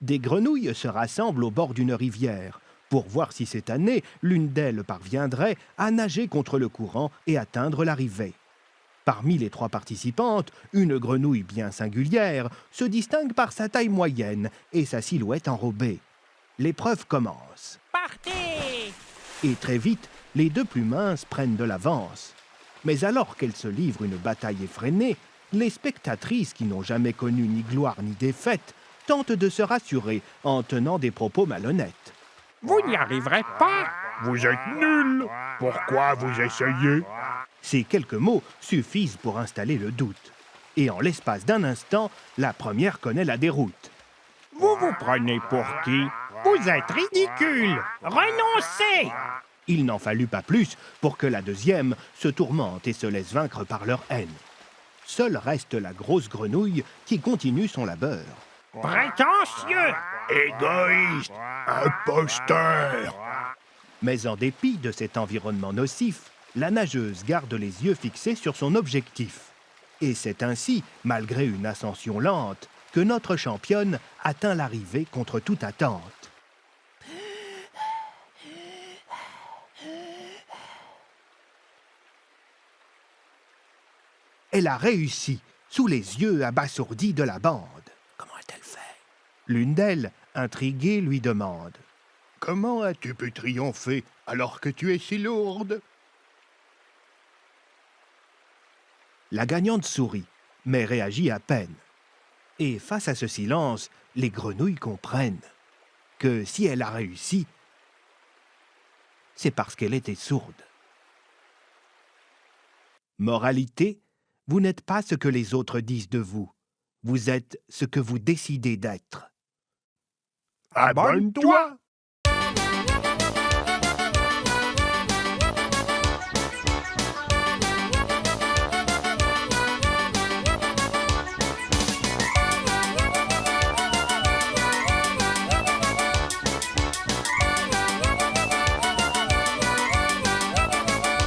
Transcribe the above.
Des grenouilles se rassemblent au bord d'une rivière pour voir si cette année, l'une d'elles parviendrait à nager contre le courant et atteindre l'arrivée. Parmi les 3 participantes, une grenouille bien singulière se distingue par sa taille moyenne et sa silhouette enrobée. L'épreuve commence. Partez! Et très vite, les 2 plus minces prennent de l'avance. Mais alors qu'elles se livrent une bataille effrénée, les spectatrices qui n'ont jamais connu ni gloire ni défaite tentent de se rassurer en tenant des propos malhonnêtes. Vous n'y arriverez pas! Vous êtes nuls. Pourquoi vous essayez? Ces quelques mots suffisent pour installer le doute. Et en l'espace d'un instant, la première connaît la déroute. Vous vous prenez pour qui? Vous êtes ridicule! Renoncez! Il n'en fallut pas plus pour que la deuxième se tourmente et se laisse vaincre par leur haine. Seule reste la grosse grenouille qui continue son labeur. Prétentieux! Égoïste. Imposteur. Mais en dépit de cet environnement nocif, la nageuse garde les yeux fixés sur son objectif. Et c'est ainsi, malgré une ascension lente, que notre championne atteint l'arrivée contre toute attente. Elle a réussi, sous les yeux abasourdis de la bande. Comment a-t-elle fait? L'une d'elles, intriguée, lui demande. Comment as-tu pu triompher alors que tu es si lourde? La gagnante sourit, mais réagit à peine. Et face à ce silence, les grenouilles comprennent que si elle a réussi, c'est parce qu'elle était sourde. Moralité, vous n'êtes pas ce que les autres disent de vous. Vous êtes ce que vous décidez d'être. Abonne-toi.